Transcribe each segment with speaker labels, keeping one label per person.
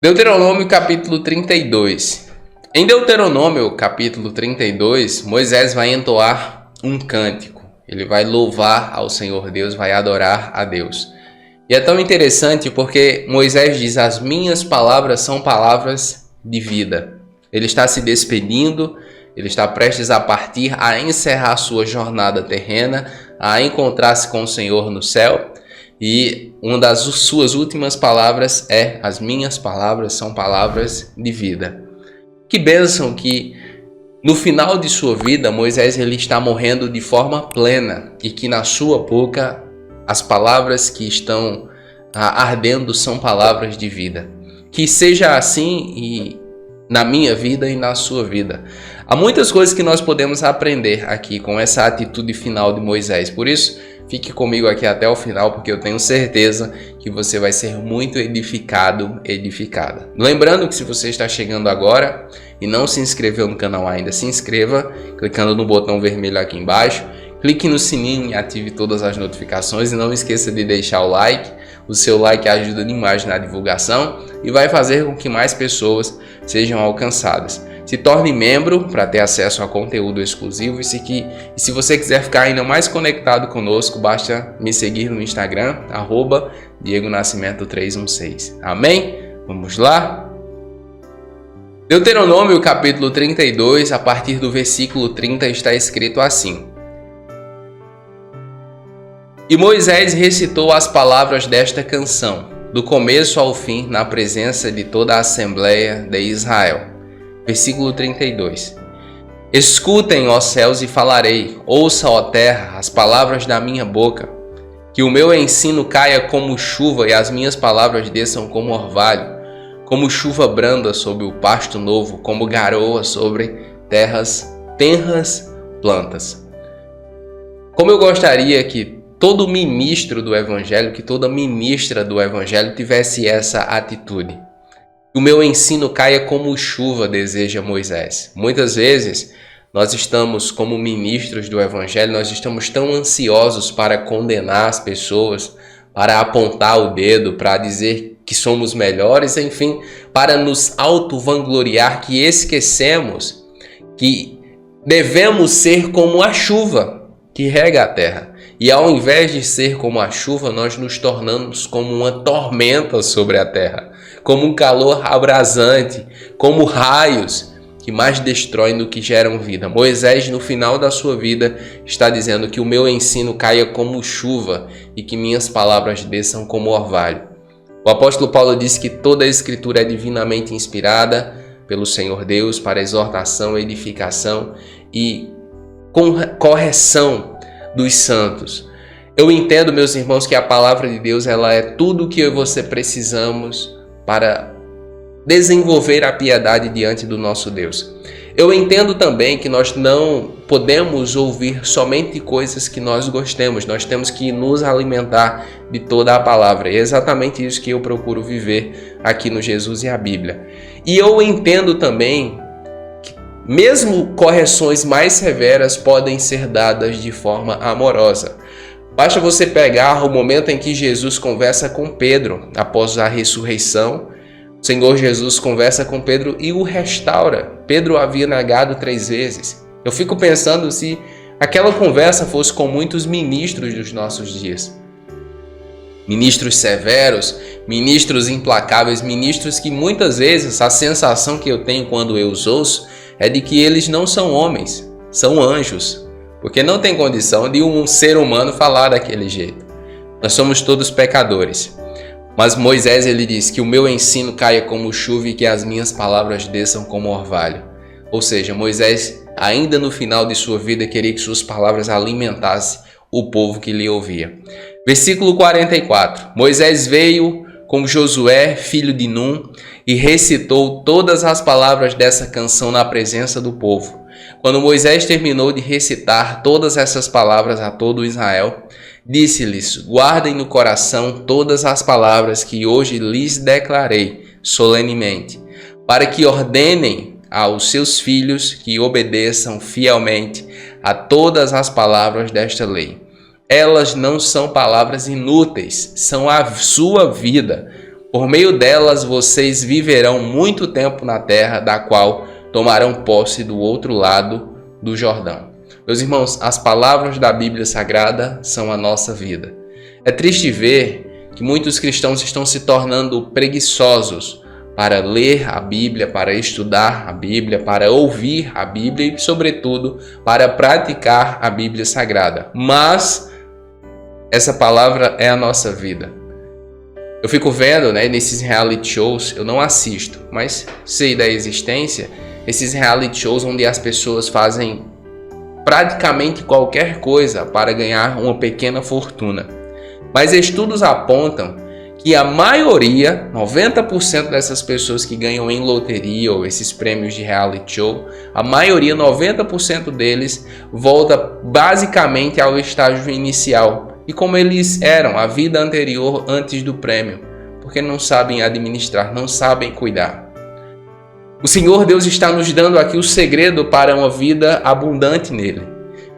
Speaker 1: Deuteronômio capítulo 32. Em Deuteronômio capítulo 32, Moisés vai entoar um cântico. Ele vai louvar ao Senhor Deus, vai adorar a Deus. E é tão interessante porque Moisés diz: as minhas palavras são palavras de vida. Ele está se despedindo, ele está prestes a partir, a encerrar sua jornada terrena, a encontrar-se com o Senhor no céu. E uma das suas últimas palavras é: as minhas palavras são palavras de vida. Que bênção que no final de sua vida Moisés ele está morrendo de forma plena e que na sua boca as palavras que estão ardendo são palavras de vida. Que seja assim e na minha vida e na sua vida. Há muitas coisas que nós podemos aprender aqui com essa atitude final de Moisés. Por isso, fique comigo aqui até o final, porque eu tenho certeza que você vai ser muito edificado, edificada. Lembrando que se você está chegando agora e não se inscreveu no canal ainda, se inscreva clicando no botão vermelho aqui embaixo. Clique no sininho e ative todas as notificações e não esqueça de deixar o like. O seu like ajuda demais na divulgação e vai fazer com que mais pessoas sejam alcançadas. Se torne membro para ter acesso a conteúdo exclusivo e se você quiser ficar ainda mais conectado conosco, basta me seguir no Instagram, @DiegoNascimento316. Amém? Vamos lá? Deuteronômio capítulo 32, a partir do versículo 30 está escrito assim: E Moisés recitou as palavras desta canção, do começo ao fim, na presença de toda a Assembleia de Israel. Versículo 32. Escutem, ó céus, e falarei, ouça, ó terra, as palavras da minha boca. Que o meu ensino caia como chuva e as minhas palavras desçam como orvalho, como chuva branda sobre o pasto novo, como garoa sobre tenras plantas. Como eu gostaria que todo ministro do Evangelho, que toda ministra do Evangelho tivesse essa atitude. O meu ensino caia como chuva, deseja Moisés. Muitas vezes, nós estamos como ministros do Evangelho, nós estamos tão ansiosos para condenar as pessoas, para apontar o dedo, para dizer que somos melhores, enfim, para nos auto-vangloriar, que esquecemos que devemos ser como a chuva que rega a terra. E ao invés de ser como a chuva, nós nos tornamos como uma tormenta sobre a terra, como um calor abrasante, como raios que mais destroem do que geram vida. Moisés, no final da sua vida, está dizendo que o meu ensino caia como chuva e que minhas palavras desçam como orvalho. O apóstolo Paulo disse que toda a escritura é divinamente inspirada pelo Senhor Deus para exortação, edificação e correção dos santos. Eu entendo, meus irmãos, que a palavra de Deus ela é tudo o que eu e você precisamos para desenvolver a piedade diante do nosso Deus. Eu entendo também que nós não podemos ouvir somente coisas que nós gostemos, nós temos que nos alimentar de toda a palavra. É exatamente isso que eu procuro viver aqui no Jesus e a Bíblia. E eu entendo também mesmo correções mais severas podem ser dadas de forma amorosa. Basta você pegar o momento em que Jesus conversa com Pedro após a ressurreição. O Senhor Jesus conversa com Pedro e o restaura. Pedro havia negado 3 vezes. Eu fico pensando se aquela conversa fosse com muitos ministros dos nossos dias. Ministros severos, ministros implacáveis, ministros que muitas vezes a sensação que eu tenho quando eu os ouço é de que eles não são homens, são anjos, porque não tem condição de um ser humano falar daquele jeito. Nós somos todos pecadores. Mas Moisés ele diz que o meu ensino caia como chuva e que as minhas palavras desçam como orvalho. Ou seja, Moisés ainda no final de sua vida queria que suas palavras alimentassem o povo que lhe ouvia. Versículo 44. Moisés veio com Josué, filho de Num, e recitou todas as palavras dessa canção na presença do povo. Quando Moisés terminou de recitar todas essas palavras a todo Israel, disse-lhes: guardem no coração todas as palavras que hoje lhes declarei solenemente, para que ordenem aos seus filhos que obedeçam fielmente a todas as palavras desta lei. Elas não são palavras inúteis, são a sua vida, Por meio delas vocês viverão muito tempo na terra, da qual tomarão posse do outro lado do Jordão. Meus irmãos, as palavras da Bíblia Sagrada são a nossa vida. É triste ver que muitos cristãos estão se tornando preguiçosos para ler a Bíblia, para estudar a Bíblia, para ouvir a Bíblia e, sobretudo, para praticar a Bíblia Sagrada. Mas essa palavra é a nossa vida. Eu fico vendo, nesses reality shows, eu não assisto, mas sei da existência, esses reality shows onde as pessoas fazem praticamente qualquer coisa para ganhar uma pequena fortuna. Mas estudos apontam que a maioria, 90% dessas pessoas que ganham em loteria ou esses prêmios de reality show, a maioria, 90% deles, volta basicamente ao estágio inicial e como eles eram a vida anterior antes do prêmio, porque não sabem administrar, não sabem cuidar. O Senhor Deus está nos dando aqui o segredo para uma vida abundante nele.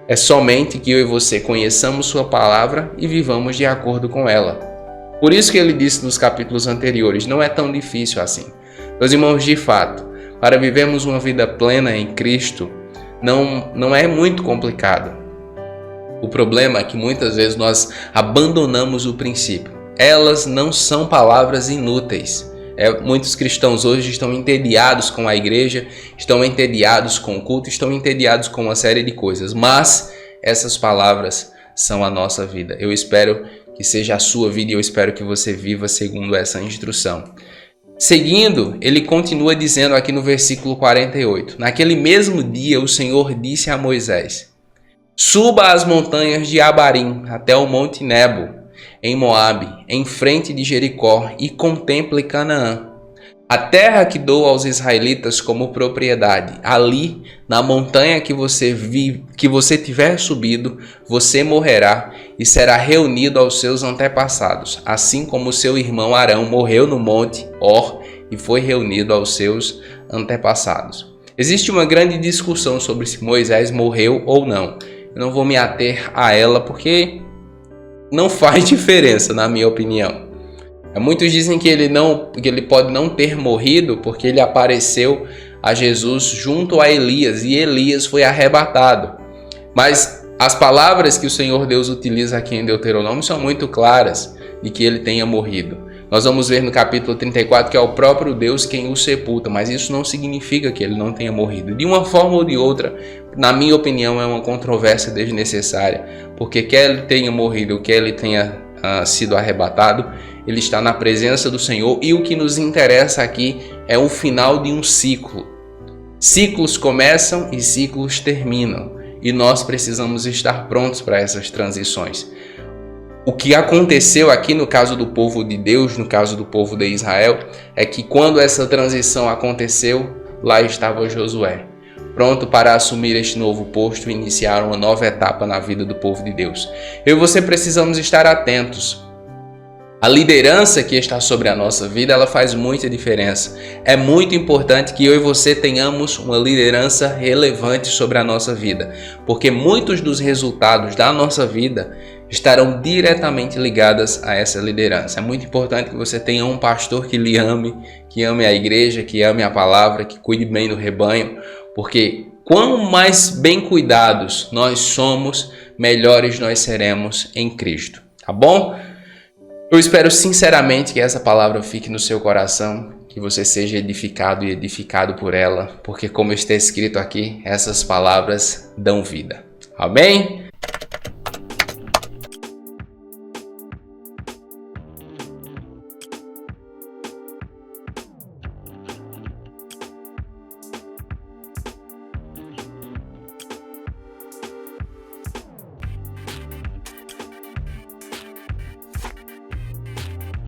Speaker 1: É somente que eu e você conheçamos sua palavra e vivamos de acordo com ela. Por isso que ele disse nos capítulos anteriores, não é tão difícil assim. Meus irmãos, de fato, para vivermos uma vida plena em Cristo, não é muito complicado. O problema é que muitas vezes nós abandonamos o princípio. Elas não são palavras inúteis. Muitos cristãos hoje estão entediados com a igreja, estão entediados com o culto, estão entediados com uma série de coisas. Mas essas palavras são a nossa vida. Eu espero que seja a sua vida e eu espero que você viva segundo essa instrução. Seguindo, ele continua dizendo aqui no versículo 48. Naquele mesmo dia o Senhor disse a Moisés: suba as montanhas de Abarim até o monte Nebo, em Moabe, em frente de Jericó, e contemple Canaã, a terra que dou aos israelitas como propriedade. Ali, na montanha que você tiver subido, você morrerá e será reunido aos seus antepassados, assim como seu irmão Arão morreu no monte Hor e foi reunido aos seus antepassados. Existe uma grande discussão sobre se Moisés morreu ou não. Eu não vou me ater a ela porque não faz diferença, na minha opinião. Muitos dizem que ele pode não ter morrido porque ele apareceu a Jesus junto a Elias e Elias foi arrebatado. Mas as palavras que o Senhor Deus utiliza aqui em Deuteronômio são muito claras de que ele tenha morrido. Nós vamos ver no capítulo 34 que é o próprio Deus quem o sepulta, mas isso não significa que ele não tenha morrido. De uma forma ou de outra, na minha opinião, é uma controvérsia desnecessária, porque quer ele tenha morrido ou quer ele tenha sido arrebatado, ele está na presença do Senhor e o que nos interessa aqui é o final de um ciclo. Ciclos começam e ciclos terminam e nós precisamos estar prontos para essas transições. O que aconteceu aqui no caso do povo de Deus, no caso do povo de Israel, é que quando essa transição aconteceu, lá estava Josué, pronto para assumir este novo posto e iniciar uma nova etapa na vida do povo de Deus. Eu e você precisamos estar atentos. A liderança que está sobre a nossa vida, ela faz muita diferença. É muito importante que eu e você tenhamos uma liderança relevante sobre a nossa vida, porque muitos dos resultados da nossa vida estarão diretamente ligadas a essa liderança. É muito importante que você tenha um pastor que lhe ame, que ame a igreja, que ame a palavra, que cuide bem do rebanho, porque quanto mais bem cuidados nós somos, melhores nós seremos em Cristo, tá bom? Eu espero sinceramente que essa palavra fique no seu coração, que você seja edificado e edificado por ela, porque como está escrito aqui, essas palavras dão vida. Amém?